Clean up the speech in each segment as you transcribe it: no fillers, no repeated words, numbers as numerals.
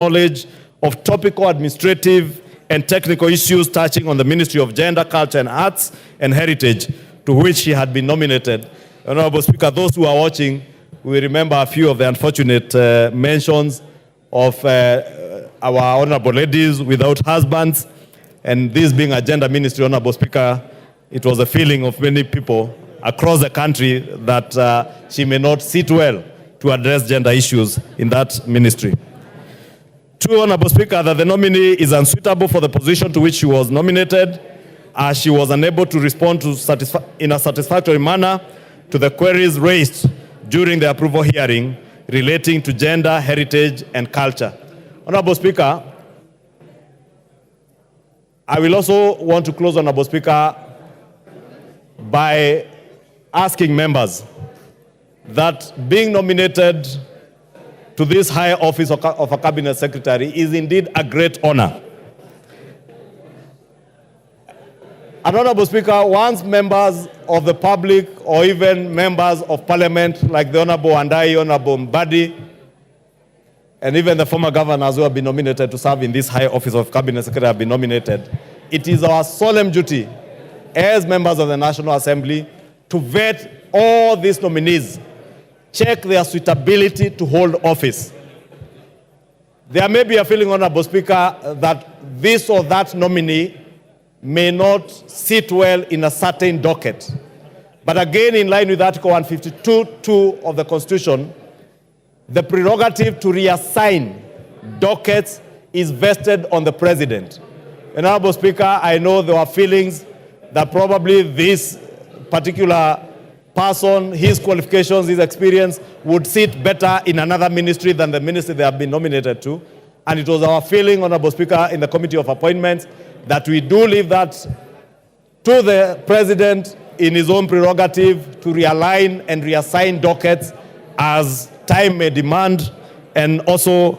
knowledge of topical administrative and technical issues touching on the Ministry of Gender, Culture and Arts and Heritage, to which she had been nominated. Honorable Speaker, those who are watching will remember a few of the unfortunate mentions of our honorable ladies without husbands, and this being a gender ministry, Honorable Speaker, it was a feeling of many people across the country that she may not sit well to address gender issues in that ministry. True, Honorable Speaker, that the nominee is unsuitable for the position to which she was nominated, as she was unable to respond to in a satisfactory manner to the queries raised during the approval hearing relating to gender, heritage, and culture. Honorable Speaker, I will also want to close, Honorable Speaker, by asking members that being nominated to this high office of a cabinet secretary is indeed a great honor. And Honorable Speaker, once members of the public or even members of parliament like the Honorable Andai, Honorable Mbadi, and even the former governors who have been nominated to serve in this high office of cabinet secretary have been nominated, it is our solemn duty as members of the National Assembly to vet all these nominees, check their suitability to hold office. There may be a feeling, Honorable Speaker, that this or that nominee may not sit well in a certain docket. But again, in line with Article 152(2) of the Constitution, the prerogative to reassign dockets is vested on the President. And Honorable Speaker, I know there are feelings that probably this particular person, his qualifications, his experience would sit better in another ministry than the ministry they have been nominated to. And it was our feeling, Honorable Speaker, in the Committee of Appointments, that we do leave that to the President in his own prerogative to realign and reassign dockets as time may demand, and also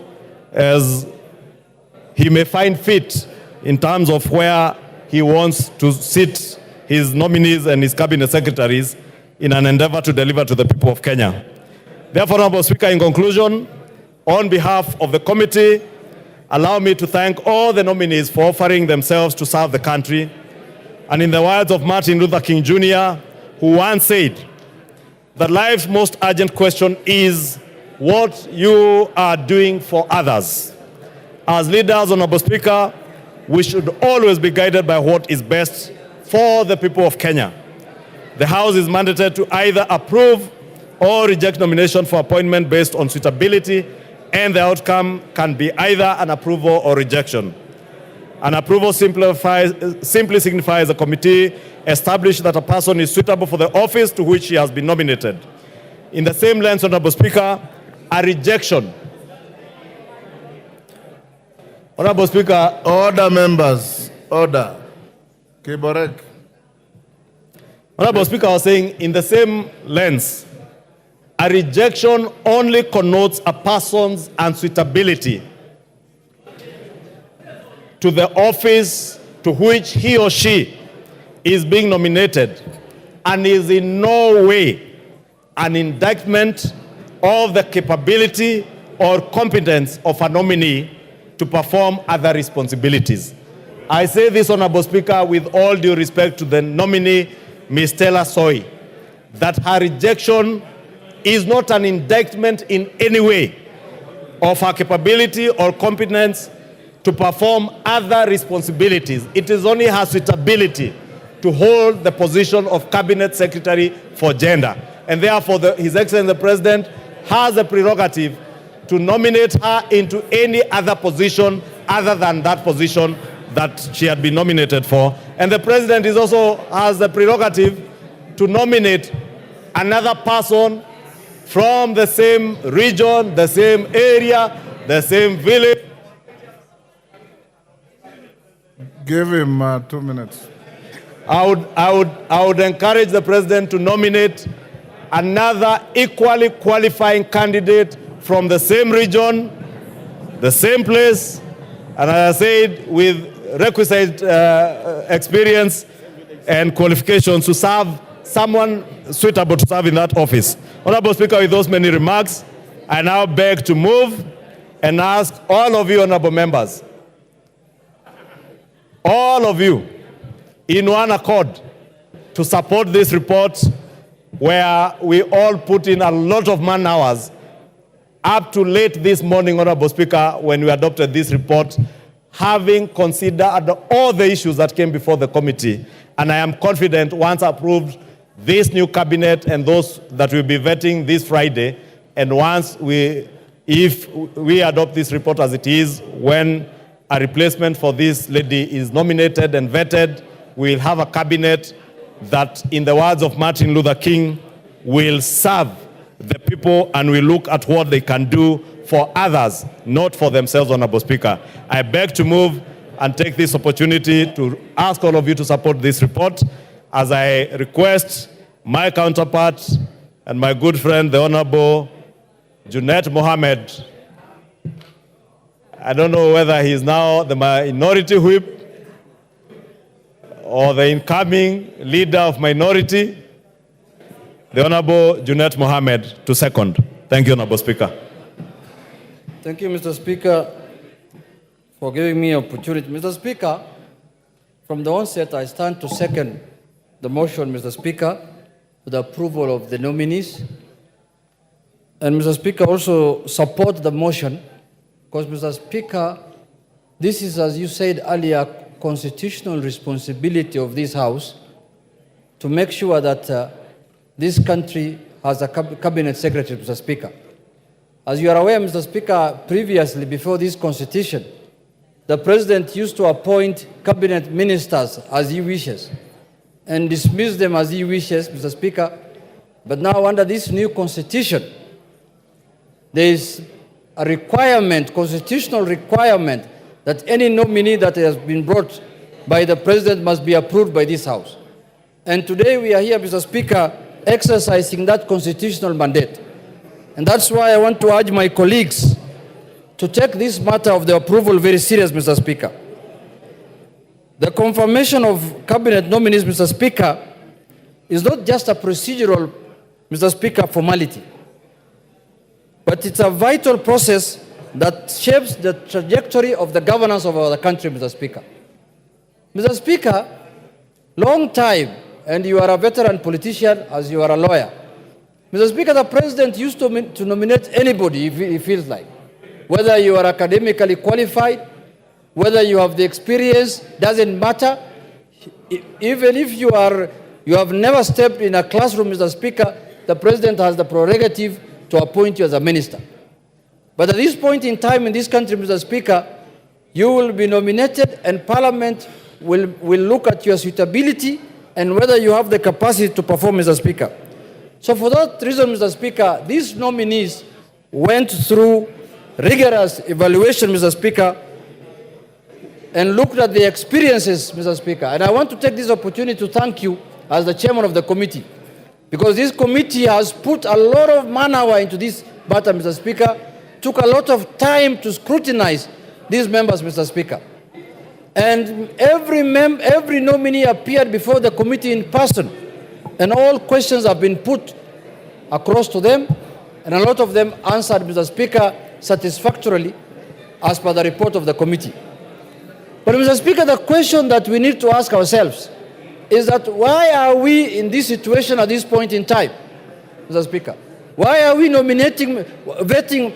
as he may find fit in terms of where he wants to sit his nominees and his cabinet secretaries in an endeavor to deliver to the people of Kenya. Therefore, Honorable Speaker, in conclusion, on behalf of the committee, allow me to thank all the nominees for offering themselves to serve the country. And in the words of Martin Luther King Jr., who once said that life's most urgent question is what you are doing for others. As leaders, Honorable Speaker, we should always be guided by what is best for the people of Kenya. The House is mandated to either approve or reject nomination for appointment based on suitability, and the outcome can be either an approval or rejection. An approval simply signifies a committee established that a person is suitable for the office to which he has been nominated. In the same lens, Honorable Speaker, a rejection. Honorable Speaker. Order, members. Order. Kiborek. Honorable Speaker, I was saying, in the same lens, a rejection only connotes a person's unsuitability to the office to which he or she is being nominated, and is in no way an indictment of the capability or competence of a nominee to perform other responsibilities. I say this, Honorable Speaker, with all due respect to the nominee, Ms. Stella Soy, that her rejection is not an indictment in any way of her capability or competence to perform other responsibilities. It is only her suitability to hold the position of Cabinet Secretary for Gender. And therefore, His Excellency the President has a prerogative to nominate her into any other position other than that position that she had been nominated for. And the President is also has the prerogative to nominate another person from the same region, the same area, the same village. Give him 2 minutes. I would encourage the President to nominate another equally qualifying candidate from the same region, the same place, and as I said, with requisite experience and qualifications to serve someone suitable to serve in that office. Honorable Speaker, with those many remarks, I now beg to move and ask all of you honorable members, all of you, in one accord, to support this report where we all put in a lot of man hours up to late this morning, Honorable Speaker, when we adopted this report, having considered all the issues that came before the committee. And I am confident once approved, this new cabinet and those that will be vetting this Friday, and if we adopt this report as it is, when a replacement for this lady is nominated and vetted, we'll have a cabinet that, in the words of Martin Luther King, will serve the people and will look at what they can do for others, not for themselves, Honorable Speaker. I beg to move and take this opportunity to ask all of you to support this report, as I request my counterpart and my good friend, the Honorable Junet Mohammed. I don't know whether he is now the minority whip or the incoming leader of minority, the Honorable Junet Mohammed, to second. Thank you, Honorable Speaker. Thank you, Mr. Speaker, for giving me an opportunity. Mr. Speaker, from the onset, I stand to second the motion, Mr. Speaker, for the approval of the nominees. And Mr. Speaker, also support the motion because, Mr. Speaker, this is, as you said earlier, constitutional responsibility of this House to make sure that this country has a cabinet secretary, Mr. Speaker. As you are aware, Mr. Speaker, previously, before this constitution, the President used to appoint cabinet ministers as he wishes and dismiss them as he wishes, Mr. Speaker. But now, under this new constitution, there is a requirement, constitutional requirement, that any nominee that has been brought by the President must be approved by this House. And today we are here, Mr. Speaker, exercising that constitutional mandate. And that's why I want to urge my colleagues to take this matter of the approval very serious, Mr. Speaker. The confirmation of cabinet nominees, Mr. Speaker, is not just a procedural, Mr. Speaker, formality, but it's a vital process that shapes the trajectory of the governance of our country, Mr. Speaker. Mr. Speaker, long time, and you are a veteran politician as you are a lawyer. Mr. Speaker, the President used to nominate anybody if he feels like. Whether you are academically qualified, whether you have the experience, doesn't matter. Even if you have never stepped in a classroom, Mr. Speaker, the President has the prerogative to appoint you as a minister. But at this point in time in this country, Mr. Speaker, you will be nominated and Parliament will look at your suitability and whether you have the capacity to perform, Mr. Speaker. So for that reason, Mr. Speaker, these nominees went through rigorous evaluation, Mr. Speaker, and looked at the experiences, Mr. Speaker. And I want to take this opportunity to thank you as the chairman of the committee, because this committee has put a lot of man-hour into this matter, Mr. Speaker, took a lot of time to scrutinize these members, Mr. Speaker. And every nominee appeared before the committee in person, and all questions have been put across to them, and a lot of them answered, Mr. Speaker, satisfactorily as per the report of the committee. But, Mr. Speaker, the question that we need to ask ourselves is that why are we in this situation at this point in time, Mr. Speaker? Why are we vetting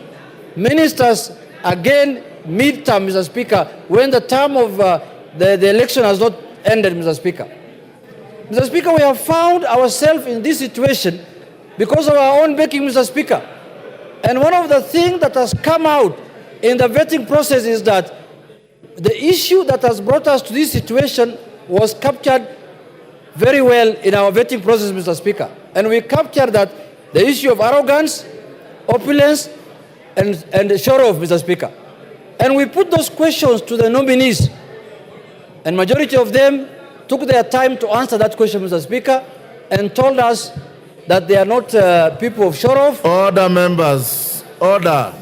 ministers again mid-term, Mr. Speaker, when the term of the election has not ended, Mr. Speaker? Mr. Speaker, we have found ourselves in this situation because of our own making, Mr. Speaker. And one of the things that has come out in the vetting process is that the issue that has brought us to this situation was captured very well in our vetting process, Mr. Speaker. And we captured that the issue of arrogance, opulence, and show-off, Mr. Speaker. And we put those questions to the nominees. And majority of them took their time to answer that question, Mr. Speaker, and told us that they are not people of show-off. Order, members. Order.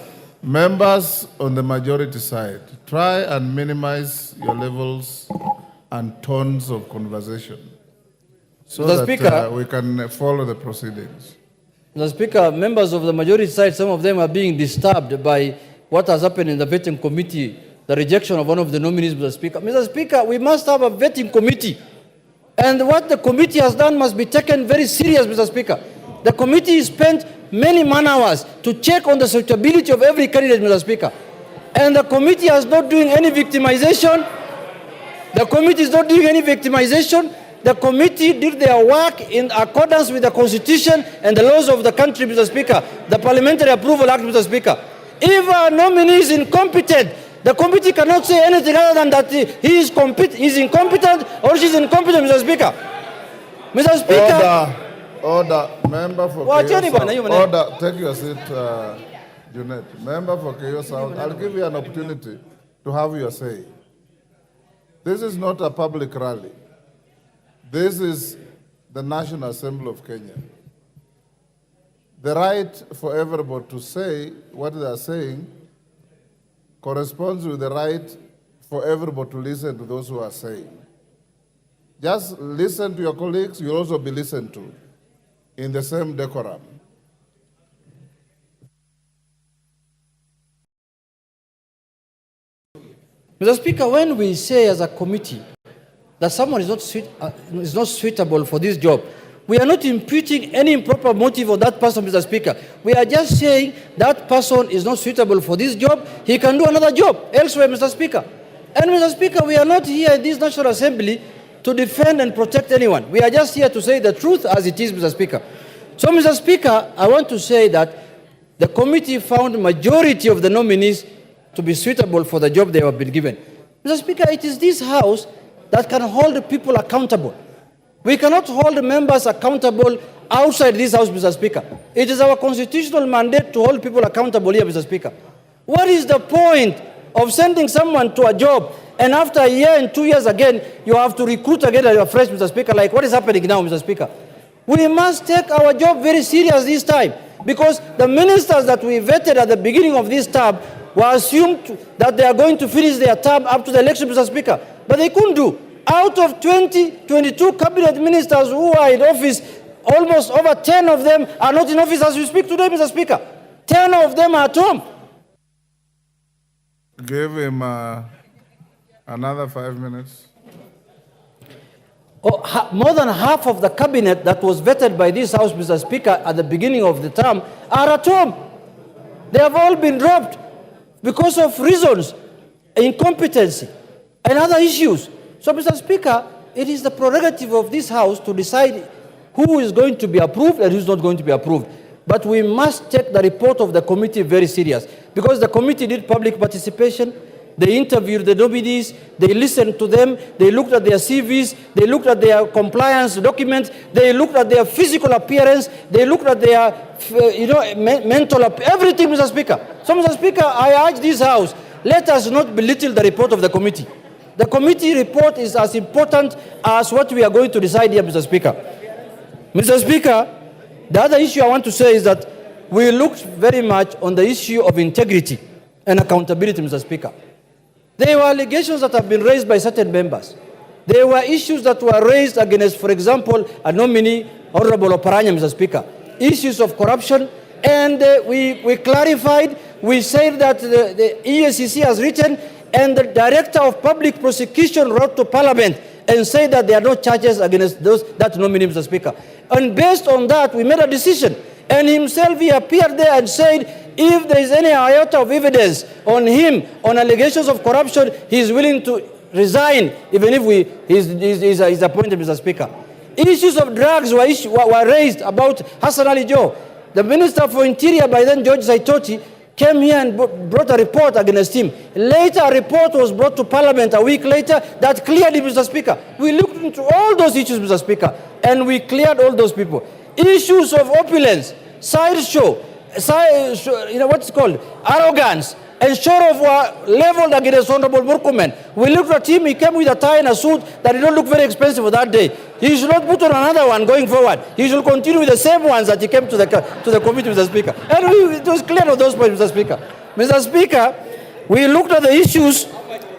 Members on the majority side, try and minimize your levels and tones of conversation so Mr. that Speaker, we can follow the proceedings. Mr. Speaker, members of the majority side, some of them are being disturbed by what has happened in the vetting committee, the rejection of one of the nominees, Mr. Speaker. Mr. Speaker, we must have a vetting committee. And what the committee has done must be taken very serious, Mr. Speaker. The committee spent many man-hours to check on the suitability of every candidate, Mr. Speaker. And the committee is not doing any victimization. The committee is not doing any victimization. The committee did their work in accordance with the Constitution and the laws of the country, Mr. Speaker. The Parliamentary Approval Act, Mr. Speaker. If a nominee is incompetent, the committee cannot say anything other than that he is incompetent or she is incompetent, Mr. Speaker. Mr. Speaker. Order. Member for Order. Take your seat, Junet. Member for Keyo South. I'll give you an opportunity to have your say. This is not a public rally. This is the National Assembly of Kenya. The right for everybody to say what they are saying corresponds with the right for everybody to listen to those who are saying. Just listen to your colleagues, you'll also be listened to in the same decorum. Mr. Speaker, when we say as a committee that someone is not suitable for this job, we are not imputing any improper motive of that person, Mr. Speaker. We are just saying that person is not suitable for this job. He can do another job elsewhere, Mr. Speaker. And Mr. Speaker, we are not here in this National Assembly to defend and protect anyone. We are just here to say the truth as it is, Mr. Speaker. So, Mr. Speaker, I want to say that the committee found majority of the nominees to be suitable for the job they have been given. Mr. Speaker, it is this House that can hold people accountable. We cannot hold members accountable outside this House, Mr. Speaker. It is our constitutional mandate to hold people accountable here, Mr. Speaker. What is the point of sending someone to a job and after a year and 2 years again, you have to recruit again afresh, Mr. Speaker, like what is happening now, Mr. Speaker? We must take our job very serious this time because the ministers that we vetted at the beginning of this term were assumed that they are going to finish their term up to the election, Mr. Speaker. But they couldn't do. Out of 22 cabinet ministers who are in office, almost over 10 of them are not in office as we speak today, Mr. Speaker. 10 of them are at home. Give him another 5 minutes. More than half of the cabinet that was vetted by this House, Mr. Speaker, at the beginning of the term are at home. They have all been dropped because of reasons, incompetency, and other issues. So, Mr. Speaker, it is the prerogative of this House to decide who is going to be approved and who is not going to be approved. But we must take the report of the committee very serious because the committee did public participation. They interviewed the nominees, they listened to them, they looked at their CVs, they looked at their compliance documents, they looked at their physical appearance, they looked at their mental everything, Mr. Speaker. So, Mr. Speaker, I urge this House, let us not belittle the report of the committee. The committee report is as important as what we are going to decide here, Mr. Speaker. Mr. Speaker, the other issue I want to say is that we looked very much on the issue of integrity and accountability, Mr. Speaker. There were allegations that have been raised by certain members. There were issues that were raised against, for example, a nominee, Honorable Oparanya, Mr. Speaker. Issues of corruption, and we clarified, we said that the EACC has written, and the Director of Public Prosecution wrote to Parliament and said that there are no charges against that nominee, Mr. Speaker. And based on that, we made a decision. And himself, he appeared there and said, if there is any iota of evidence on him, on allegations of corruption, he is willing to resign, even if he's appointed, Mr. Speaker. Issues of drugs were raised about Hassan Ali Joe. The Minister for Interior, by then George Saitoti, came here and brought a report against him. Later, a report was brought to Parliament a week later that cleared him, Mr. Speaker. We looked into all those issues, Mr. Speaker, and we cleared all those people. Issues of opulence, sideshow, what's called arrogance, and sort of were leveled against Honorable Murkomen. We looked at him, he came with a tie and a suit that did not look very expensive for that day. He should not put on another one going forward. He should continue with the same ones that he came to the committee, Mr. Speaker. And it was clear on those points, Mr. Speaker. Mr. Speaker, we looked at the issues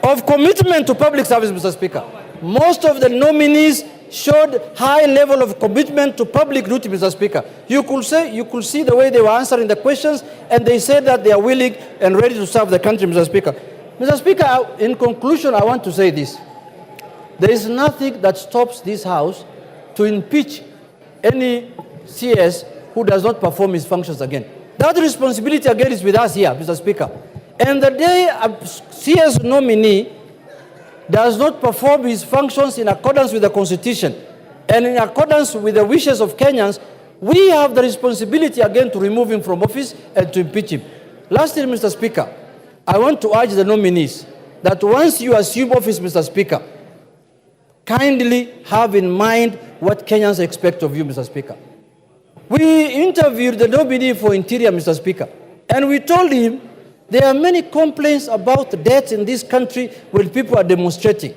of commitment to public service, Mr. Speaker. Most of the nominees showed high level of commitment to public duty, Mr. Speaker. You could see the way they were answering the questions, and they said that they are willing and ready to serve the country, Mr. Speaker. Mr. Speaker, in conclusion, I want to say this. There is nothing that stops this House to impeach any CS who does not perform his functions again. That responsibility again is with us here, Mr. Speaker. And the day a CS nominee does not perform his functions in accordance with the Constitution and in accordance with the wishes of Kenyans, we have the responsibility again to remove him from office and to impeach him. Lastly, Mr. Speaker, I want to urge the nominees that once you assume office, Mr. Speaker, kindly have in mind what Kenyans expect of you, Mr. Speaker. We interviewed the nominee for Interior, Mr. Speaker, and we told him there are many complaints about deaths in this country when people are demonstrating.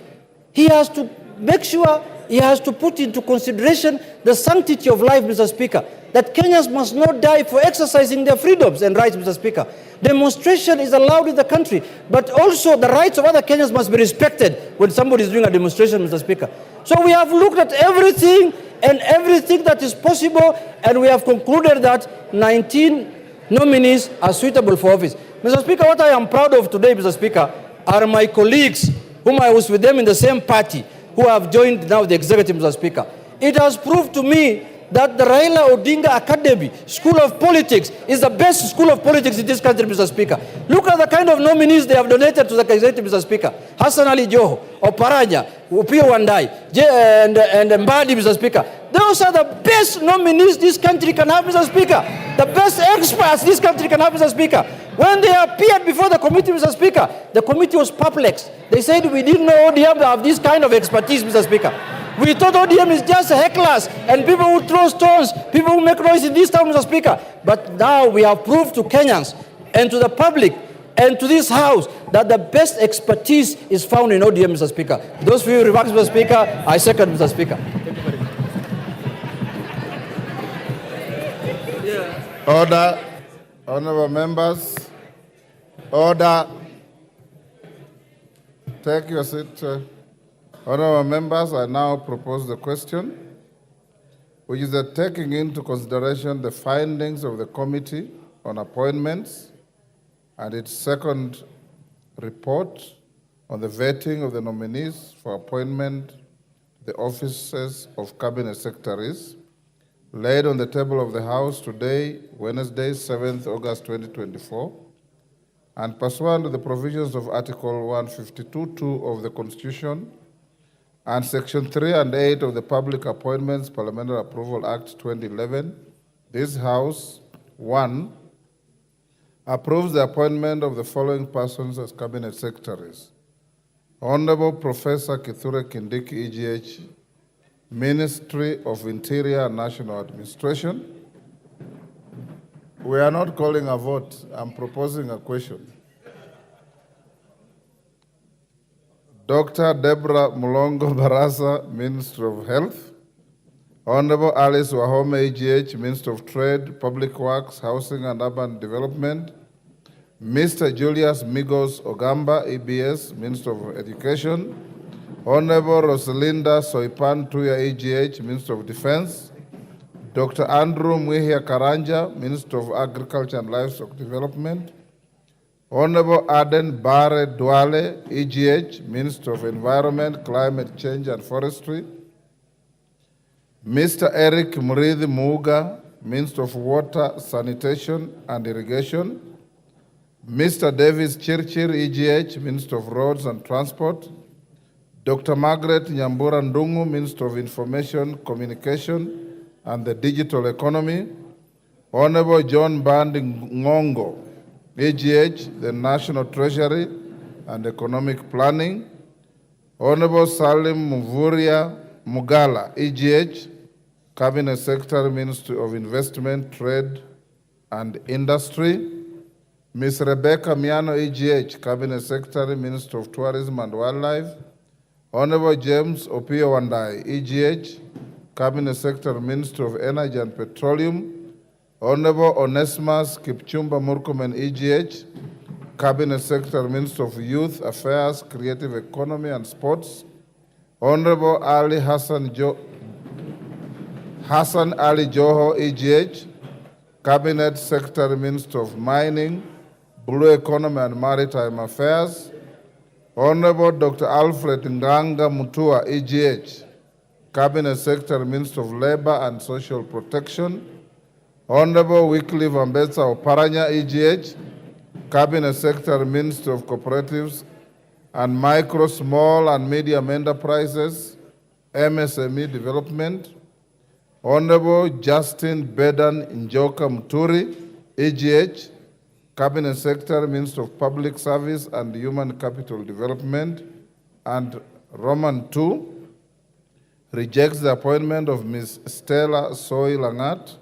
He has to make sure, he has to put into consideration the sanctity of life, Mr. Speaker, that Kenyans must not die for exercising their freedoms and rights, Mr. Speaker. Demonstration is allowed in the country, but also the rights of other Kenyans must be respected when somebody is doing a demonstration, Mr. Speaker. So we have looked at everything and everything that is possible, and we have concluded that 19 nominees are suitable for office. Mr. Speaker, what I am proud of today, Mr. Speaker, are my colleagues whom I was with them in the same party who have joined now the executive, Mr. Speaker. It has proved to me that the Raila Odinga Academy School of Politics is the best school of politics in this country, Mr. Speaker. Look at the kind of nominees they have donated to the executive, Mr. Speaker. Hassan Ali Joho, Oparanya, Upio Wandai, and Mbadi, Mr. Speaker. Those are the best nominees this country can have, Mr. Speaker. The best experts this country can have, Mr. Speaker. When they appeared before the committee, Mr. Speaker, the committee was perplexed. They said, we didn't know ODM have this kind of expertise, Mr. Speaker. We thought ODM is just hecklers and people who throw stones, people who make noise in this town, Mr. Speaker. But now we have proved to Kenyans and to the public and to this House that the best expertise is found in ODM, Mr. Speaker. Those few remarks, Mr. Speaker, I second, Mr. Speaker. Order. Honorable members. Order. Take your seat. Honorable members, I now propose the question, which is that taking into consideration the findings of the Committee on Appointments and its second report on the vetting of the nominees for appointment to the offices of Cabinet Secretaries, laid on the table of the House today, Wednesday, 7th August 2024, and pursuant to the provisions of Article 152(2) of the Constitution and Section 3 and 8 of the Public Appointments Parliamentary Approval Act 2011, this House, 1, approves the appointment of the following persons as Cabinet Secretaries. Honorable Professor Kithure Kindiki, EGH, Ministry of Interior and National Administration. We are not calling a vote. I'm proposing a question. Dr. Deborah Mulongo Barasa, Minister of Health. Honorable Alice Wahome, EGH, Minister of Trade, Public Works, Housing and Urban Development. Mr. Julius Migos Ogamba, EBS, Minister of Education. Honorable Rosalinda Soipan Tuya, EGH, Minister of Defense. Dr. Andrew Mwihia Karanja, Minister of Agriculture and Livestock Development. Honorable Aden Bare Duale, EGH, Minister of Environment, Climate Change and Forestry. Mr. Eric Murithi Muga, Minister of Water, Sanitation and Irrigation. Mr. Davis Chirchir, EGH, Minister of Roads and Transport. Dr. Margaret Nyambura Ndungu, Minister of Information, Communication and the Digital Economy. Honorable John Bandi Ngongo, EGH, the National Treasury and Economic Planning. Honorable Salim Muvuria Mugala, EGH, Cabinet Secretary, Ministry of Investment, Trade and Industry. Ms. Rebecca Miano, EGH, Cabinet Secretary, Minister of Tourism and Wildlife. Honorable James Opio Wandai, EGH, Cabinet Secretary, Minister of Energy and Petroleum. Honorable Onesimus Kipchumba Murkomen, EGH, Cabinet Secretary, Minister of Youth Affairs, Creative Economy and Sports. Honorable Hassan Ali Joho, EGH, Cabinet Secretary, Minister of Mining, Blue Economy and Maritime Affairs. Honorable Dr. Alfred Nganga Mutua, EGH, Cabinet Secretary, Minister of Labor and Social Protection. Honorable Wycliffe Ambetsa Oparanya, EGH, Cabinet Secretary, Minister of Cooperatives and Micro, Small and Medium Enterprises, MSME Development. Honorable Justin Bedan Njoka Muturi, EGH, Cabinet Secretary, Minister of Public Service and Human Capital Development. And Roman 2 rejects the appointment of Ms. Stella Soy Langat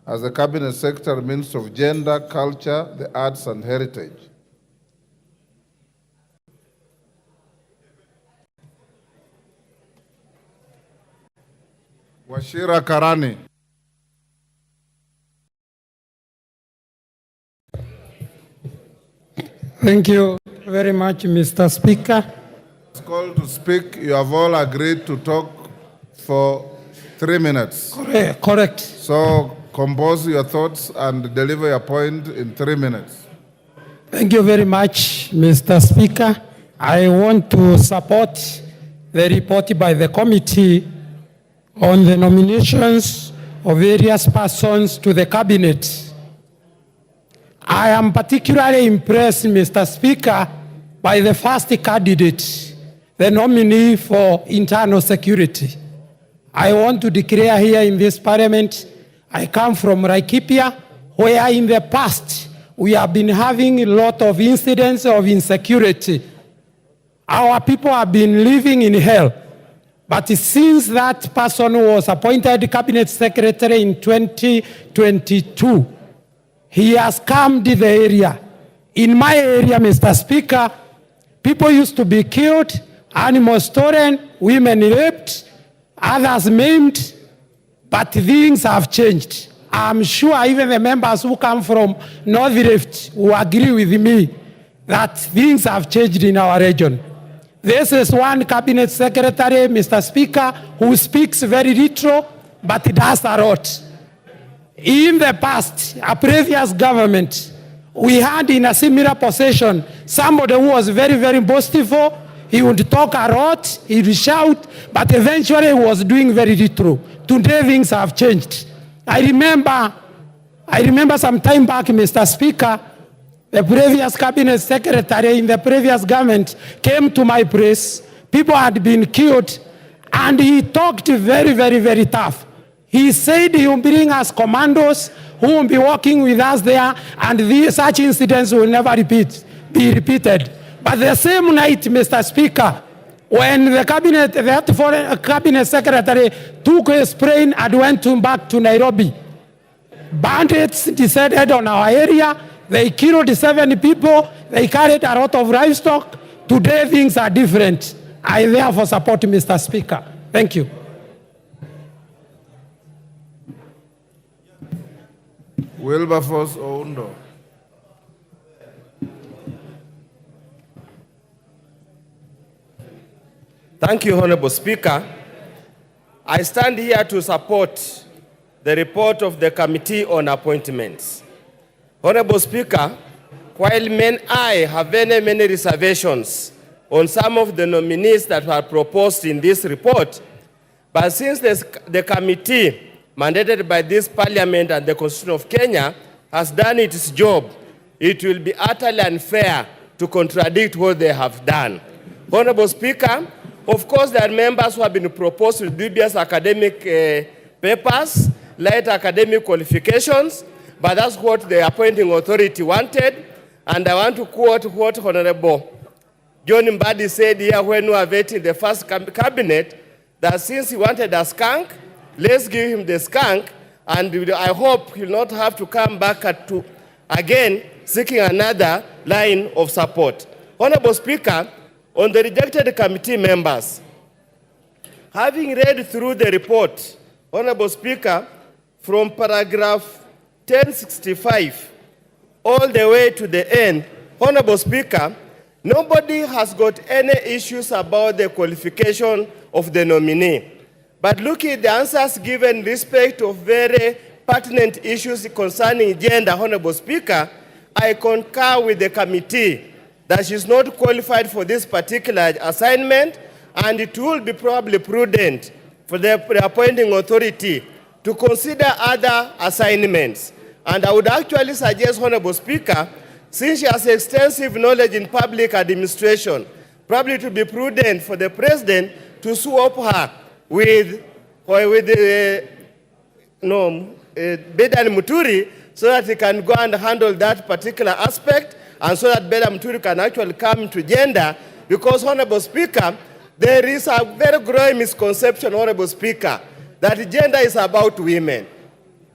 as the Cabinet Secretary, Minister of Gender, Culture, the Arts and Heritage. Washira Karani. Thank you very much, Mr. Speaker. It's called to speak. You have all agreed to talk for 3 minutes. Correct. So compose your thoughts and deliver your point in 3 minutes. Thank you very much, Mr. Speaker. I want to support the report by the committee on the nominations of various persons to the cabinet. I am particularly impressed, Mr. Speaker, by the first candidate, the nominee for internal security. I want to declare here in this parliament, I come from Laikipia, where in the past we have been having a lot of incidents of insecurity. Our people have been living in hell. But since that person was appointed cabinet secretary in 2022, he has calmed the area. In my area, Mr. Speaker, people used to be killed, animals stolen, women raped, others maimed, but things have changed. I'm sure even the members who come from North Rift will agree with me that things have changed in our region. This is one cabinet secretary, Mr. Speaker, who speaks very little, but does a lot. In the past, a previous government, we had in a similar position somebody who was very, very boastful. He would talk a lot, he would shout, but eventually he was doing very little. Today things have changed. I remember some time back, Mr. Speaker, the previous cabinet secretary in the previous government came to my place. People had been killed, and he talked very, very, very tough. He said he will bring us commandos who will be working with us there, and such incidents will never be repeated. But the same night, Mr. Speaker, when the foreign cabinet secretary took his plane and went back to Nairobi, bandits descended on our area. They killed 7 people. They carried a lot of livestock. Today things are different. I therefore support Mr. Speaker. Thank you. Wilberforce Oundo. Thank you, Honorable Speaker. I stand here to support the report of the Committee on Appointments. Honorable Speaker, while I have many reservations on some of the nominees that were proposed in this report, but since the committee mandated by this Parliament and the Constitution of Kenya has done its job, it will be utterly unfair to contradict what they have done. Honorable Speaker, of course there are members who have been proposed with dubious academic papers, light academic qualifications, but that's what the appointing authority wanted. And I want to quote what Honorable John Mbadi said here when we were vetting the first cabinet, that since he wanted a skunk, let's give him the skunk, and I hope he'll not have to come back again seeking another line of support. Honorable Speaker, on the rejected committee members, having read through the report, Honorable Speaker, from paragraph 1065 all the way to the end, Honorable Speaker, Nobody has got any issues about the qualification of the nominee. But looking at the answers given in respect of very pertinent issues concerning gender, Honorable Speaker, I concur with the committee that she is not qualified for this particular assignment, and it will be probably prudent for the appointing authority to consider other assignments. And I would actually suggest, Honorable Speaker, since she has extensive knowledge in public administration, probably it would be prudent for the President to swap her with Bedan Muturi, so that he can go and handle that particular aspect, and so that Bedan Muturi can actually come to gender. Because, Honorable Speaker, there is a very growing misconception, Honorable Speaker, that gender is about women.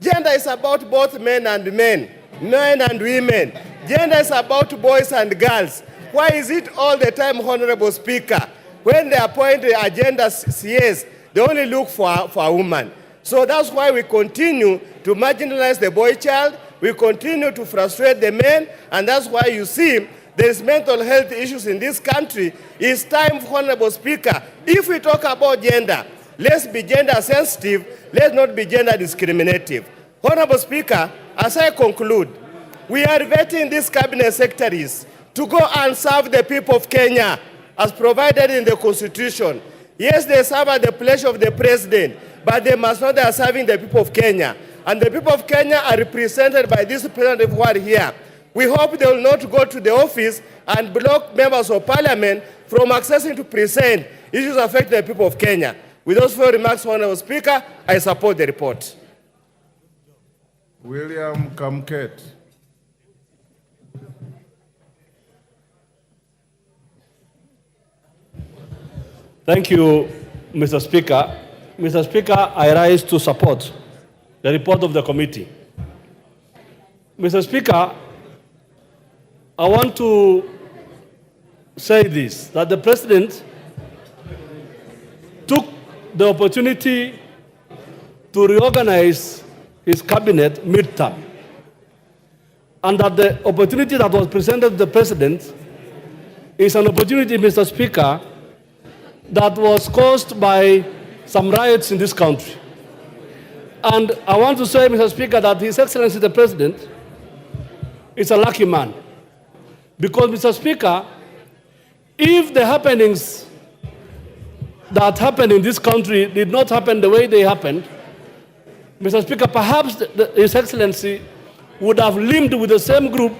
Gender is about both men and men and women. Gender is about boys and girls. Why is it all the time, Honorable Speaker, when they appoint a gender CS, they only look for a woman? So that's why we continue to marginalize the boy child, we continue to frustrate the men, and that's why you see there's mental health issues in this country. It's time, Honorable Speaker, if we talk about gender, let's be gender sensitive, let's not be gender discriminative. Honorable Speaker, as I conclude, we are vetting these cabinet secretaries to go and serve the people of Kenya as provided in the Constitution. Yes, they serve at the pleasure of the President, but they must know they are serving the people of Kenya. And the people of Kenya are represented by this representative who are here. We hope they will not go to the office and block members of parliament from accessing to present issues affecting the people of Kenya. With those few remarks, Honorable Speaker, I support the report. William Kamket. Thank you, Mr. Speaker. Mr. Speaker, I rise to support the report of the committee. Mr. Speaker, I want to say this, that the President took the opportunity to reorganize his cabinet mid-term, and that the opportunity that was presented to the President is an opportunity, Mr. Speaker, that was caused by some riots in this country. And I want to say, Mr. Speaker, that His Excellency the President is a lucky man. Because, Mr. Speaker, if the happenings that happened in this country did not happen the way they happened, Mr. Speaker, perhaps His Excellency would have limped with the same group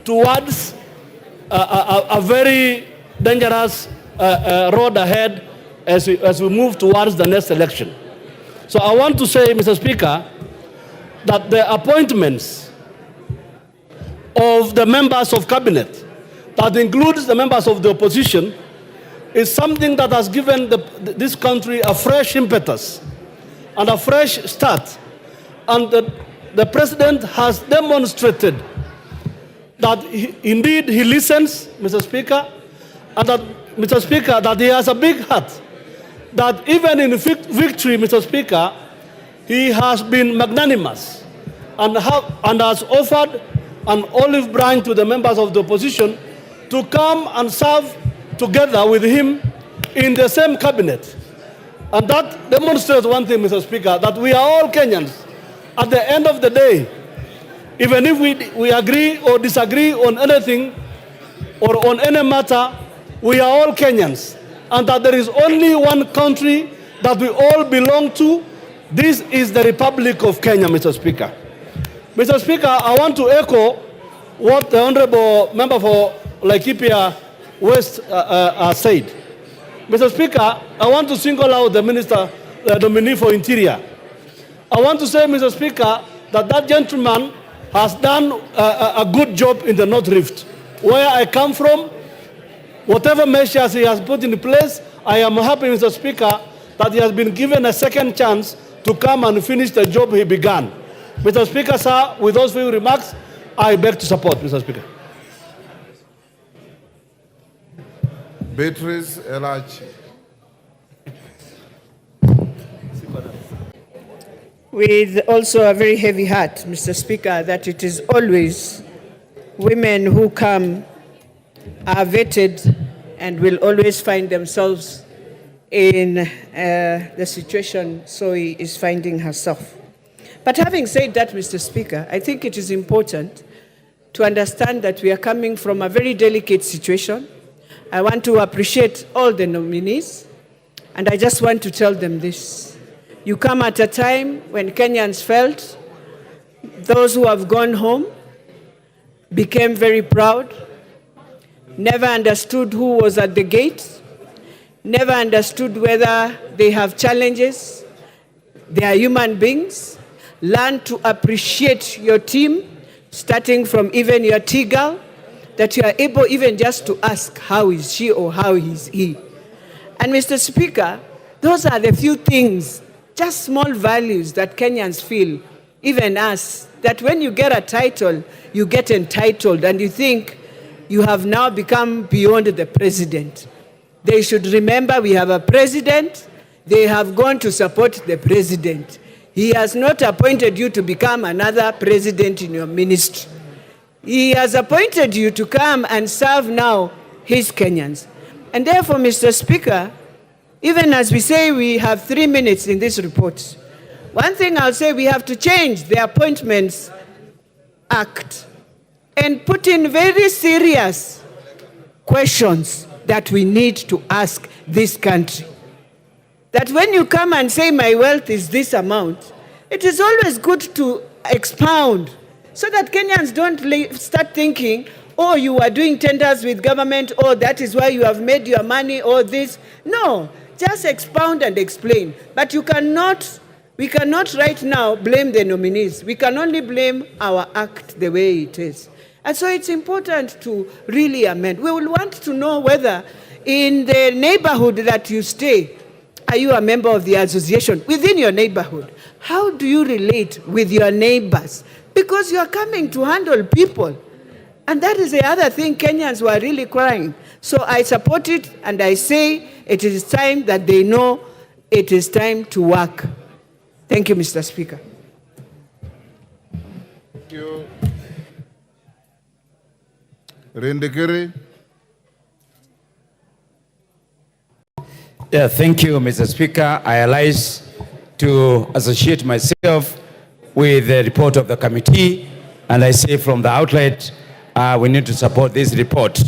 towards a very dangerous road ahead as we move towards the next election. So I want to say, Mr. Speaker, that the appointments of the members of cabinet, that includes the members of the opposition, is something that has given this country a fresh impetus and a fresh start. And the President has demonstrated that indeed he listens, Mr. Speaker, and that, Mr. Speaker, that he has a big heart. That even in victory, Mr. Speaker, he has been magnanimous and has offered an olive branch to the members of the opposition to come and serve together with him in the same cabinet. And that demonstrates one thing, Mr. Speaker, that we are all Kenyans. At the end of the day, even if we agree or disagree on anything or on any matter, we are all Kenyans. And that there is only one country that we all belong to. This is the Republic of Kenya, Mr. Speaker. Mr. Speaker, I want to echo what the Honorable Member for Laikipia West said. Mr. Speaker, I want to single out the Minister, the nominee for Interior. I want to say, Mr. Speaker, that gentleman has done a good job in the North Rift. Where I come from, whatever measures he has put in place, I am happy, Mr. Speaker, that he has been given a second chance to come and finish the job he began. Mr. Speaker, sir, with those few remarks, I beg to support, Mr. Speaker. Beatrice Elachi. With also a very heavy heart, Mr. Speaker, that it is always women who come are vetted and will always find themselves in the situation Soy is finding herself. But having said that, Mr. Speaker, I think it is important to understand that we are coming from a very delicate situation. I want to appreciate all the nominees, and I just want to tell them this. You come at a time when Kenyans felt those who have gone home became very proud, never understood who was at the gate, never understood whether they have challenges. They are human beings. Learn to appreciate your team, starting from even your tea girl, that you are able even just to ask, how is she or how is he? And Mr. Speaker, those are the few things, just small values that Kenyans feel, even us, that when you get a title, you get entitled and you think you have now become beyond the president. They should remember we have a president. They have gone to support the president. He has not appointed you to become another president in your ministry. He has appointed you to come and serve now his Kenyans. And therefore, Mr. Speaker, even as we say we have 3 minutes in this report, one thing I'll say, we have to change the Appointments Act and put in very serious questions that we need to ask this country. That when you come and say my wealth is this amount, it is always good to expound so that Kenyans don't start thinking, oh, you are doing tenders with government, or that is why you have made your money, or this. No, just expound and explain. But we cannot right now blame the nominees. We can only blame our act the way it is. And so it's important to really amend. We will want to know whether in the neighborhood that you stay, are you a member of the association within your neighborhood? How do you relate with your neighbors? Because you are coming to handle people. And that is the other thing Kenyans were really crying. So I support it, and I say it is time that they know it is time to work. Thank you, Mr. Speaker. Thank you. Rindikiri. Yeah, thank you, Mr. Speaker. I realize to associate myself with the report of the committee, and I say from the outlet, we need to support this report.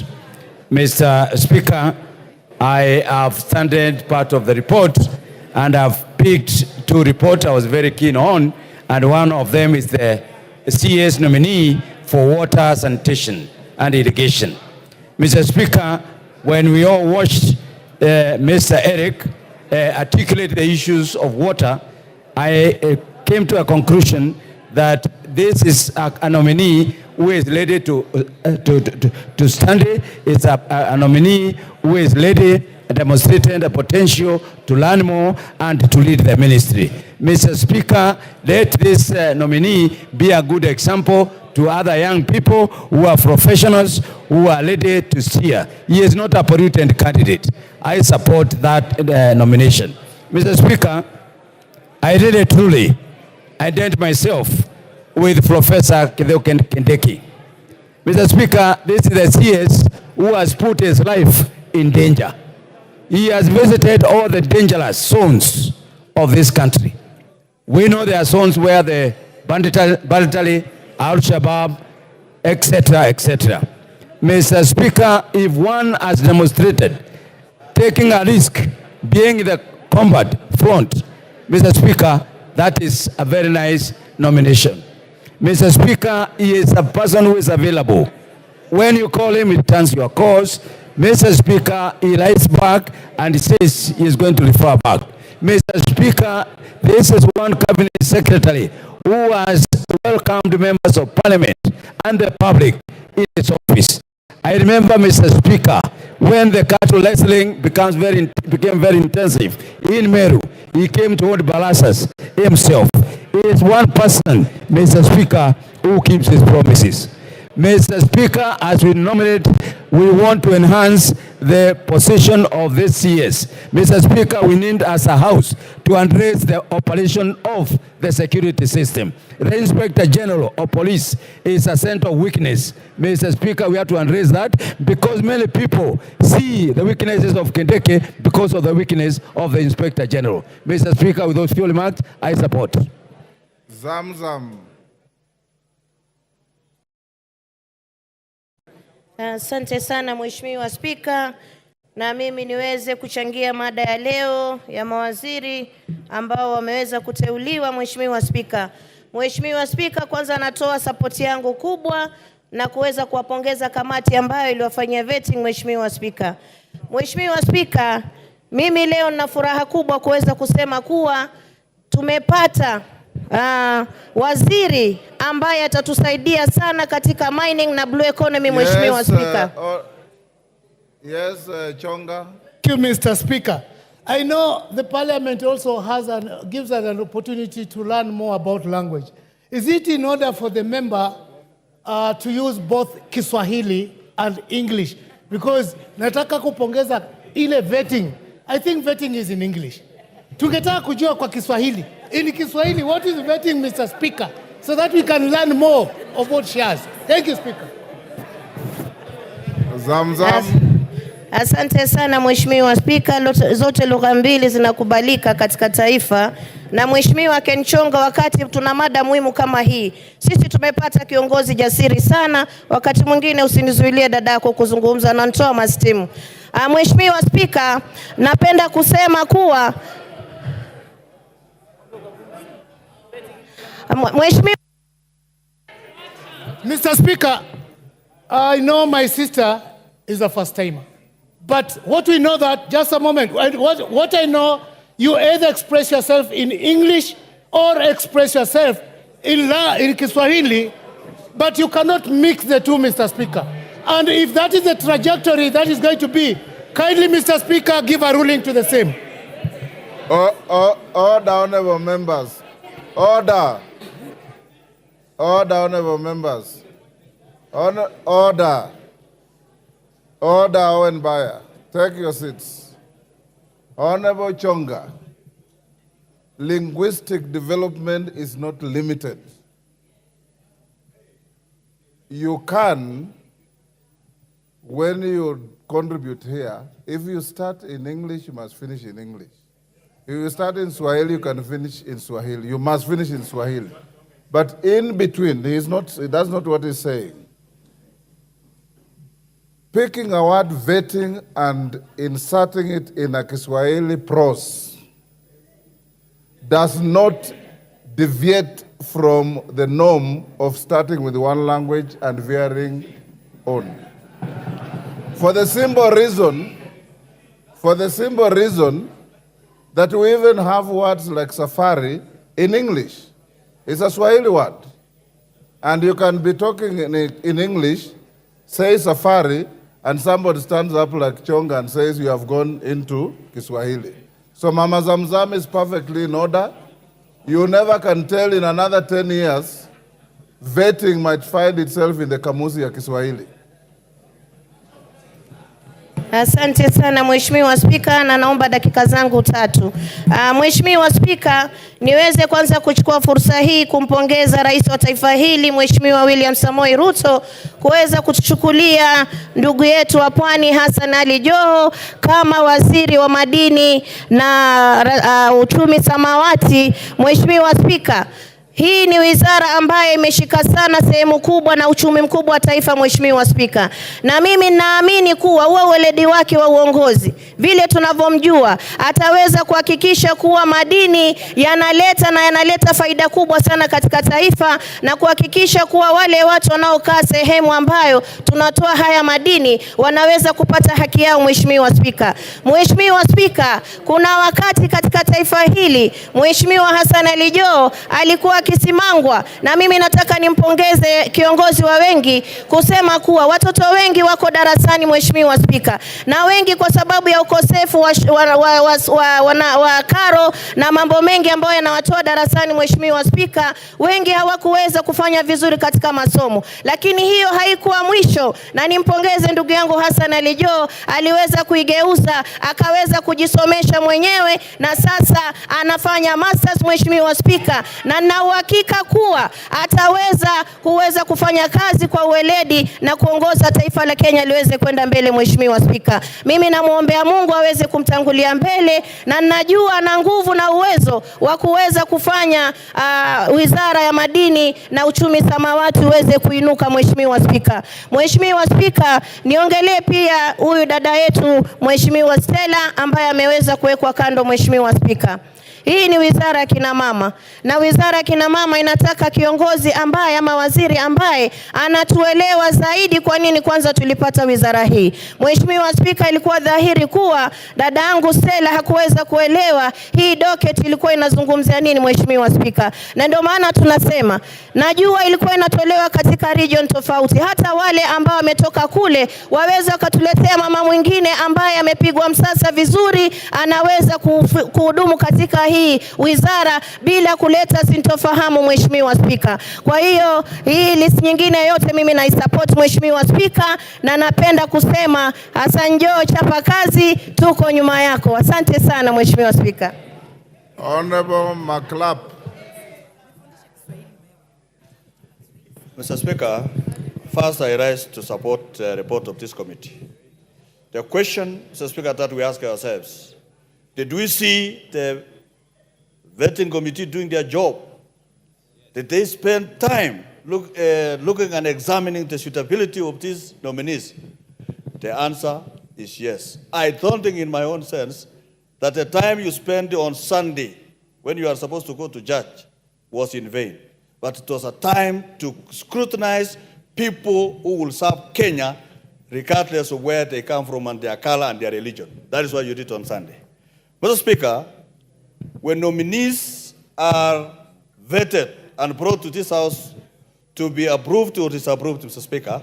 Mr. Speaker, I have studied part of the report, and I've picked 2 reports I was very keen on, and one of them is the CS nominee for water, sanitation, and irrigation. Mr. Speaker, when we all watched Mr. Eric articulate the issues of water, I came to a conclusion that this is a nominee who is ready to study. It's a nominee who is ready, demonstrating the potential to learn more and to lead the ministry. Mr. Speaker, let this nominee be a good example to other young people who are professionals, who are ready to steer. He is not a pollutant candidate. I support that nomination. Mr. Speaker, I really truly identify myself with Professor Kindeki. Mr. Speaker, this is the CS who has put his life in danger. He has visited all the dangerous zones of this country. We know there are zones where the banditry, Al-Shabaab, etc., etc. Mr. Speaker, if one has demonstrated taking a risk, being in the combat front, Mr. Speaker, that is a very nice nomination. Mr. Speaker, he is a person who is available. When you call him, he turns your calls. Mr. Speaker, he writes back and he says he is going to refer back. Mr. Speaker, this is one cabinet secretary who has welcomed members of parliament and the public in his office. I remember, Mr. Speaker, when the cattle wrestling became very intensive in Meru, he came to hold Balasas himself. He is one person, Mr. Speaker, who keeps his promises. Mr. Speaker, as we nominate we want to enhance the position of the CS. Mr. Speaker, we need as a House to address the operation of the security system. The Inspector General of Police is a center of weakness. Mr. Speaker, we have to address that because many people see the weaknesses of Kentucky because of the weakness of the Inspector General. Mr. Speaker, with those few remarks, I support. Zamzam. Asante sana Mheshimiwa Spika, na mimi niweze kuchangia mada ya leo ya mawaziri ambao wameweza kuteuliwa. Mheshimiwa Spika, Mheshimiwa Spika, kwanza natoa sapoti yangu kubwa na kuweza kuwapongeza kamati ambayo iliwafanyia vetting. Mheshimiwa Spika, Mheshimiwa Spika, mimi leo nina furaha kubwa kuweza kusema kuwa tumepata waziri ambaye atatusaidia sana katika mining na blue economy. Mheshimiwa Spika. Chonga. Thank you, Mr. Speaker. I know the Parliament also gives us an opportunity to learn more about language. Is it in order for the member to use both Kiswahili and English? Because nataka kupongeza ile vetting. I think vetting is in English. Tungetaka kujua kwa Kiswahili. In Kiswahili, what is vetting, Mr. Speaker? So that we can learn more of what she has. Thank you, Speaker. Zamzam. Asante sana Mheshimiwa Spika, zote lugha mbili zinakubalika katika taifa. Na Mheshimiwa Kenchonga, wakati tuna mada muhimu kama hii, sisi tumepata kiongozi jasiri sana. Wakati mwingine usinizuilie dadako kuzungumza na nitoa mastimu. Mheshimiwa Spika, napenda kusema kuwa Mr. Speaker, I know my sister is a first timer. But what we know that, just a moment, what I know, you either express yourself in English or express yourself in Kiswahili, but you cannot mix the two, Mr. Speaker. And if that is the trajectory that is going to be, kindly, Mr. Speaker, give a ruling to the same. Order, honorable members. Order. Order, honorable members. Order. Order, Owen Bayer. Take your seats. Honorable Chonga, linguistic development is not limited. You can, when you contribute here, if you start in English, you must finish in English. If you start in Swahili, you can finish in Swahili. You must finish in Swahili. But in between, that's not what he's saying. Picking a word vetting and inserting it in a Kiswahili prose does not deviate from the norm of starting with one language and veering on. For the simple reason that we even have words like safari in English. It's a Swahili word. And you can be talking in English, say safari, and somebody stands up like Chonga and says you have gone into Kiswahili. So Mama Zamzam is perfectly in order. You never can tell in another 10 years, vetting might find itself in the kamusi ya Kiswahili. Asante sana Mheshimiwa Spika, na naomba dakika zangu 3. Mheshimiwa Spika, niweze kwanza kuchukua fursa hii kumpongeza Rais wa taifa hili Mheshimiwa William Samoei Ruto kuweza kutuchukulia ndugu yetu wa Pwani Hassan Ali Joho kama waziri wa madini na uchumi samawati. Mheshimiwa Spika, hii ni wizara ambayo imeshika sana sehemu kubwa na uchumi mkubwa wa taifa. Mheshimiwa Spika, na mimi naamini kuwa uwe weledi wake wa uongozi vile tunavyomjua ataweza kuhakikisha kuwa madini yanaleta faida kubwa sana katika taifa, na kuhakikisha kuwa wale watu wanaokaa sehemu ambayo tunatoa haya madini wanaweza kupata haki yao. Mheshimiwa Spika, Mheshimiwa Spika, kuna wakati katika taifa hili Mheshimiwa Hassan Ali Joho alikuwa wakisimangwa, na mimi nataka nimpongeze kiongozi wa wengi kusema kuwa watoto wengi wako darasani, Mheshimiwa Spika, na wengi kwa sababu ya ukosefu wa karo na mambo mengi ambayo yanawatoa darasani, Mheshimiwa Spika, wengi hawakuweza kufanya vizuri katika masomo. Lakini hiyo haikuwa mwisho, na nimpongeze ndugu yangu Hassan Alijo, aliweza kuigeuza akaweza kujisomesha mwenyewe na sasa anafanya masters, Mheshimiwa Spika, na nina uhakika kuwa ataweza kufanya kazi kwa uweledi na kuongoza taifa la Kenya liweze kwenda mbele, Mheshimiwa Spika. Mimi namuombea Mungu aweze kumtangulia mbele, na ninajua na nguvu na uwezo wa kuweza kufanya Wizara ya Madini na Uchumi Samawati uweze kuinuka, Mheshimiwa Spika. Mheshimiwa Spika, niongelee pia huyu dada yetu Mheshimiwa Stella ambaye ameweza kuwekwa kando, Mheshimiwa Spika. Hii ni wizara ya kina mama, na wizara ya kina mama inataka kiongozi ambaye ama waziri ambaye anatuelewa zaidi kwa nini kwanza tulipata wizara hii. Mheshimiwa Spika, ilikuwa dhahiri kuwa dada yangu Stella hakuweza kuelewa hii docket ilikuwa inazungumzia nini, Mheshimiwa Spika. Na ndio maana tunasema, najua ilikuwa inatolewa katika region tofauti, hata wale ambao wametoka kule waweza katuletea mama mwingine ambaye amepigwa msasa vizuri, anaweza kuhudumu katika hii wizara bila kuleta sintofahamu, Mheshimiwa Spika. Kwa hiyo hii list nyingine yote mimi naisupport, Mheshimiwa Spika, na napenda kusema Hassan Joho, chapa kazi, tuko nyuma yako. Asante sana Mheshimiwa Spika. Honorable Maclap. Mr. Speaker, first I rise to support the report of this committee. The question, Mr. Speaker, that we ask ourselves, did we see the vetting committee doing their job? Did they spend time looking and examining the suitability of these nominees? The answer is yes. I don't think in my own sense that the time you spend on Sunday when you are supposed to go to church was in vain. But it was a time to scrutinize people who will serve Kenya regardless of where they come from and their color and their religion. That is what you did on Sunday. Mr. Speaker, when nominees are vetted and brought to this House to be approved or disapproved, Mr. Speaker,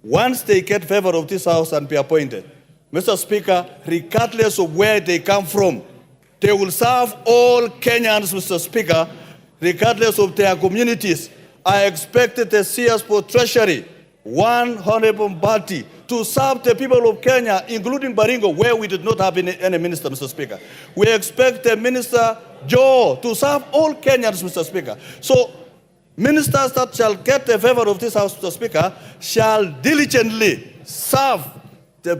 once they get favor of this House and be appointed, Mr. Speaker, regardless of where they come from, they will serve all Kenyans, Mr. Speaker, regardless of their communities. I expected the CS for Treasury, one honorable party, to serve the people of Kenya, including Baringo, where we did not have any minister, Mr. Speaker. We expect the Minister Joho to serve all Kenyans, Mr. Speaker. So, ministers that shall get the favor of this House, Mr. Speaker, shall diligently serve the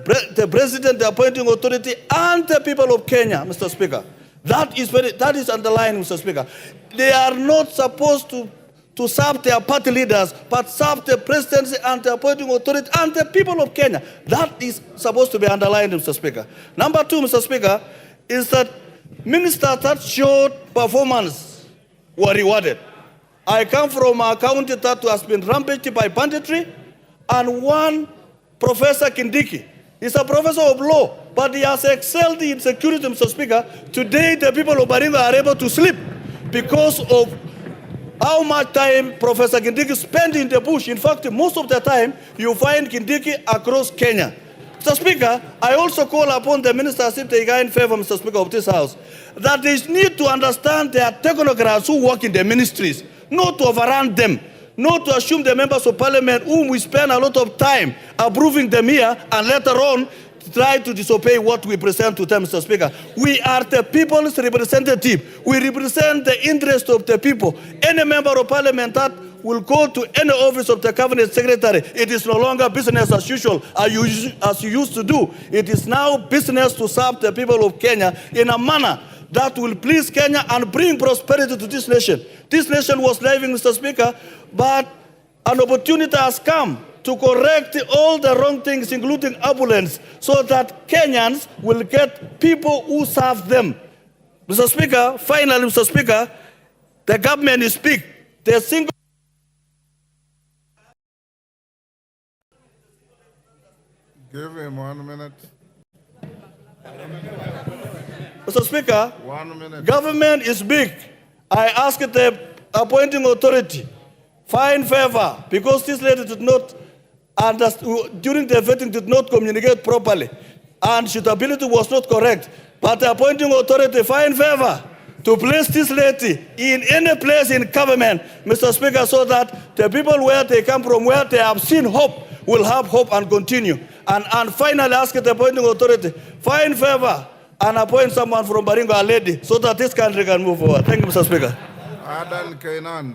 President, the appointing authority, and the people of Kenya, Mr. Speaker. That is underlined, Mr. Speaker. They are not supposed to serve their party leaders, but serve the presidency and the appointing authority and the people of Kenya. That is supposed to be underlined, Mr. Speaker. Number two, Mr. Speaker, is that ministers that showed performance were rewarded. I come from a county that has been rampaged by banditry, and one Professor Kindiki is a professor of law, but he has excelled in security, Mr. Speaker. Today, the people of Baringo are able to sleep because of how much time Professor Kindiki spent in the bush. In fact, most of the time, you find Kindiki across Kenya. Mr. Speaker, I also call upon the ministers, if they are in favor, Mr. Speaker, of this House, that they need to understand there are technocrats who work in the ministries, not to overrun them, not to assume the members of parliament whom we spend a lot of time approving them here and later on try to disobey what we present to them, Mr. Speaker. We are the people's representative. We represent the interest of the people. Any member of parliament that will go to any office of the cabinet secretary, it is no longer business as usual, as you used to do. It is now business to serve the people of Kenya in a manner that will please Kenya and bring prosperity to this nation. This nation was living, Mr. Speaker, but an opportunity has come to correct all the wrong things, including opulence, so that Kenyans will get people who serve them. Mr. Speaker, finally, Mr. Speaker, the government is big. The single Give him 1 minute. Mr. Speaker, 1 minute. government is big. I asked the appointing authority find favor because this lady did not understand, during the vetting did not communicate properly and suitability was not correct. But the appointing authority find favor to place this lady in any place in government, Mr. Speaker, so that the people where they come from, where they have seen hope, will have hope and continue. And finally ask the appointing authority, find favor and appoint someone from Baringo, a lady, so that this country can move forward. Thank you, Mr. Speaker. Adan Kainan.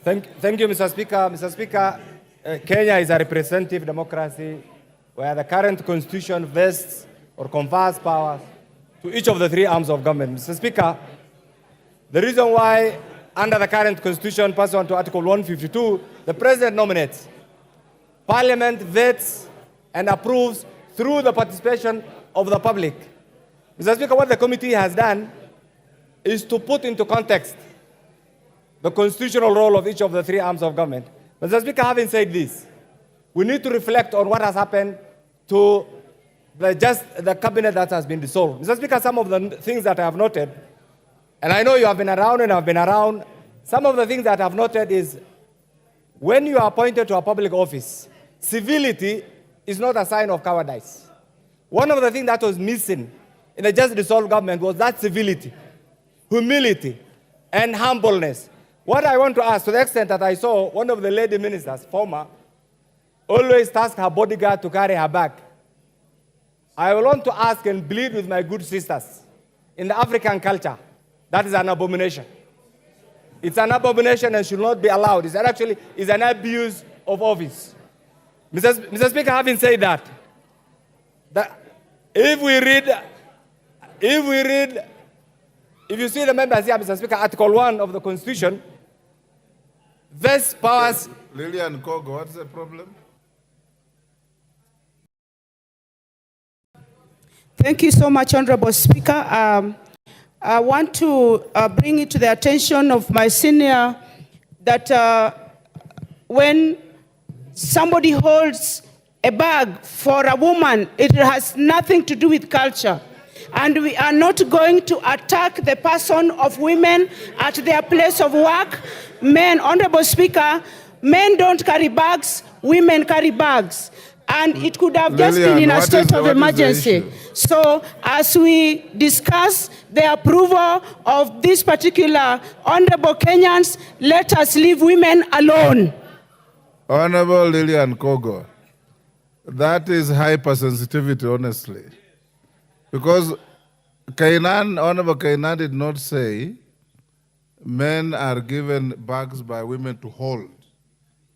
Thank you, Mr. Speaker. Mr. Speaker, Kenya is a representative democracy where the current constitution vests or confers powers to each of the three arms of government. Mr. Speaker, the reason why under the current constitution, pursuant to Article 152, the President nominates, Parliament vets and approves through the participation of the public. Mr. Speaker, what the committee has done is to put into context the constitutional role of each of the three arms of government. Mr. Speaker, having said this, we need to reflect on what has happened to the cabinet that has been dissolved. Mr. Speaker, some of the things that I have noted, and I know you have been around and I've been around, some of the things that I have noted is when you are appointed to a public office, civility is not a sign of cowardice. One of the things that was missing in the just dissolved government was that civility, humility, and humbleness. What I want to ask, to the extent that I saw one of the lady ministers, former, always task her bodyguard to carry her bag. I want to ask and plead with my good sisters. In the African culture, that is an abomination. It's an abomination and should not be allowed. It's actually an abuse of office. Mr. Speaker, having said that if you see the members here, Mr. Speaker, Article 1 of the Constitution, vests powers. Lillian Kogo, what's the problem? Thank you so much, Honorable Speaker. I want to bring it to the attention of my senior that when somebody holds a bag for a woman, it has nothing to do with culture. And we are not going to attack the person of women at their place of work. Men, Honorable Speaker, men don't carry bags, women carry bags. And it could have just been in a state of emergency. So as we discuss the approval of this particular honorable Kenyans, let us leave women alone. Honorable Lillian Kogo, that is hypersensitivity, honestly. Because Honorable Kainan did not say men are given bags by women to hold.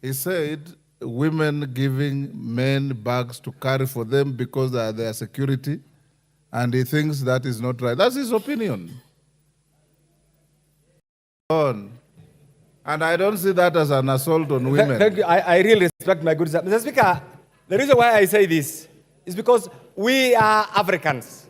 He said women giving men bags to carry for them because they are their security, and he thinks that is not right. That's his opinion. And I don't see that as an assault on women. Thank you. I really respect my good sir. Mr. Speaker, the reason why I say this is because we are Africans.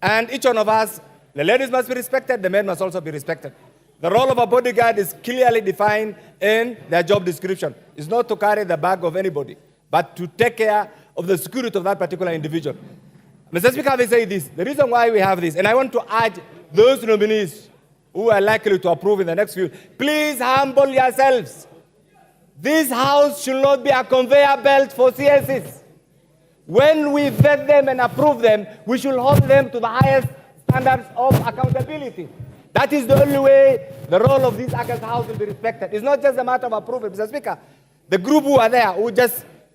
And each one of us, the ladies must be respected, the men must also be respected. The role of a bodyguard is clearly defined in their job description. It's not to carry the bag of anybody, but to take care of the security of that particular individual. Mr. Speaker, I say this, the reason why we have this, and I want to urge those nominees who are likely to approve in the next few, please humble yourselves. This house should not be a conveyor belt for CSs. When we vet them and approve them, we should hold them to the highest standards of accountability. That is the only way the role of this August House will be respected. It's not just a matter of approval, Mr. Speaker. The group who are there,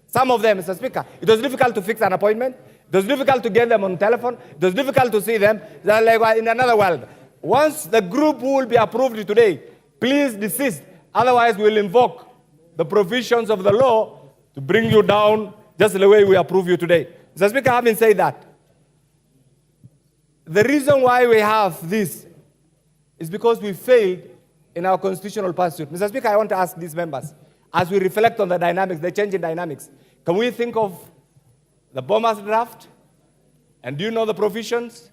some of them, Mr. Speaker, it was difficult to fix an appointment. It was difficult to get them on telephone. It was difficult to see them. They're like in another world. Once the group who will be approved today, please desist. Otherwise, we'll invoke the provisions of the law to bring you down just the way we approve you today. Mr. Speaker, having said that, the reason why we have this is because we failed in our constitutional pursuit. Mr. Speaker, I want to ask these members, as we reflect on the dynamics, the changing dynamics, can we think of the Bomas draft? And do you know the provisions?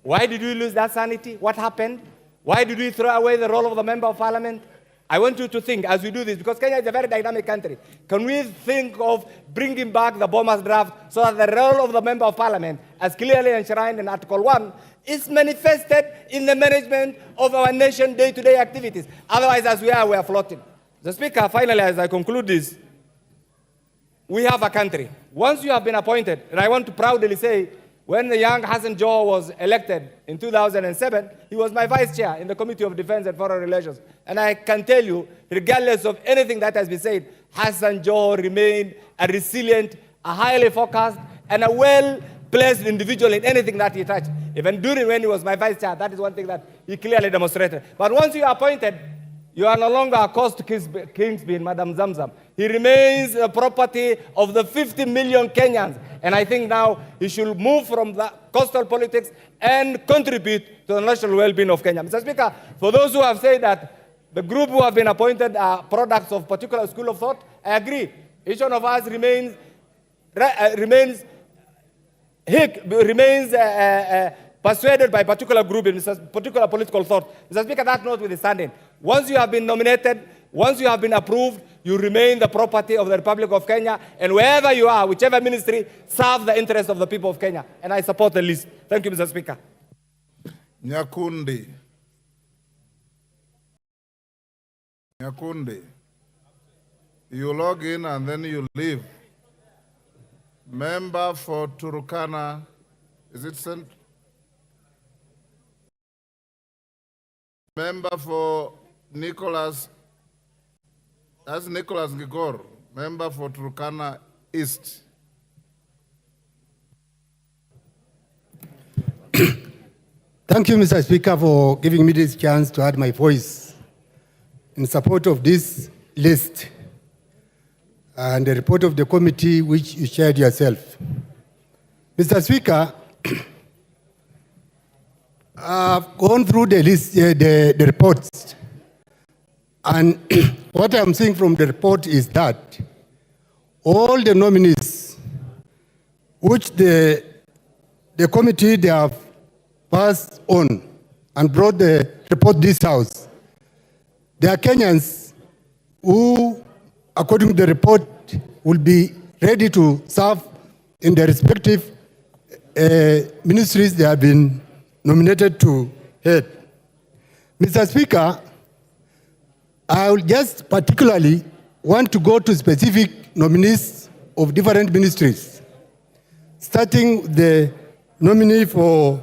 Why did we lose that sanity? What happened? Why did we throw away the role of the member of parliament? I want you to think as we do this, because Kenya is a very dynamic country. Can we think of bringing back the Bomas draft so that the role of the member of parliament, as clearly enshrined in Article 1, is manifested in the management of our nation day-to-day activities. Otherwise, as we are floating. The Speaker, finally, as I conclude this, we have a country. Once you have been appointed, and I want to proudly say, when the young Hassan Joho was elected in 2007, he was my vice chair in the Committee of Defense and Foreign Relations. And I can tell you, regardless of anything that has been said, Hassan Joho remained a resilient, a highly focused, and a well-placed individual in anything that he touched. Even during when he was my vice chair, that is one thing that he clearly demonstrated. But once you are appointed, you are no longer a cost Kingsby, Madam Zamzam. He remains a property of the 50 million Kenyans. And I think now he should move from the coastal politics and contribute to the national well-being of Kenya. Mr. Speaker, for those who have said that the group who have been appointed are products of particular school of thought, I agree. Each one of us remains persuaded by particular group in particular political thought. Mr. Speaker, that's notwithstanding. Once you have been nominated, once you have been approved, you remain the property of the Republic of Kenya, and wherever you are, whichever ministry, serve the interests of the people of Kenya. And I support the list. Thank you, Mr. Speaker. Nyakundi. Nyakundi. You log in and then you leave. Member for Turkana, is it sent? Member for Nicholas, that's Nicholas Ngigor, member for Turkana East. Thank you, Mr. Speaker, for giving me this chance to add my voice in support of this list and the report of the committee which you shared yourself. Mr. Speaker, I've gone through the list, the reports, and what I'm seeing from the report is that all the nominees which the committee they have passed on and brought the report this house, they are Kenyans who, according to the report, will be ready to serve in the respective ministries they have been nominated to head. Mr. Speaker, I will just particularly want to go to specific nominees of different ministries, starting the nominee for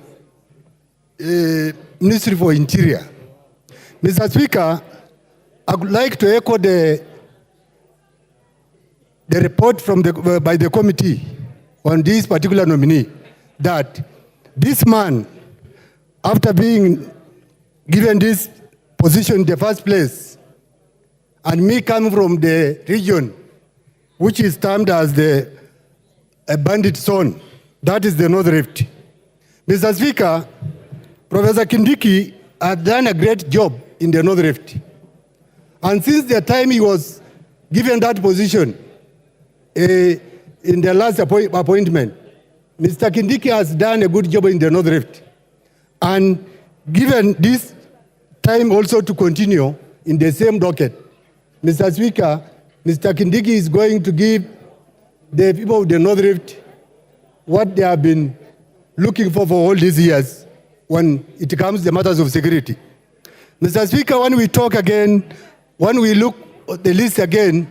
Ministry for Interior. Mr. Speaker, I would like to echo the report from by the committee on this particular nominee, that this man, after being given this position in the first place, and me coming from the region, which is termed as the bandit zone, that is the North Rift. Mr. Speaker, Professor Kindiki had done a great job in the North Rift. And since the time he was given that position in the last appointment, Mr. Kindiki has done a good job in the North Rift. And given this time also to continue in the same docket, Mr. Speaker, Mr. Kindiki is going to give the people of the North Rift what they have been looking for all these years when it comes to the matters of security. Mr. Speaker, when we talk again, when we look at the list again,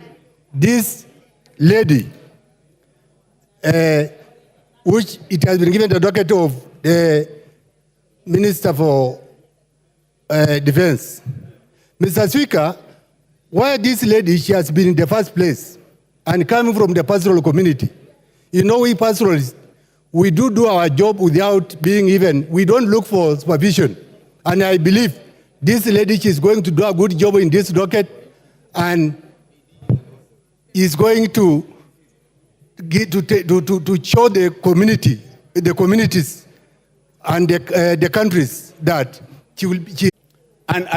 this lady, which it has been given the docket of the Minister for Defense. Mr. Speaker, why this lady, she has been in the first place and coming from the pastoral community. You know, we pastoralists, we do our job without being even, we don't look for supervision. And I believe this lady, she is going to do a good job in this docket and is going to show the community, the communities and the countries that she will be.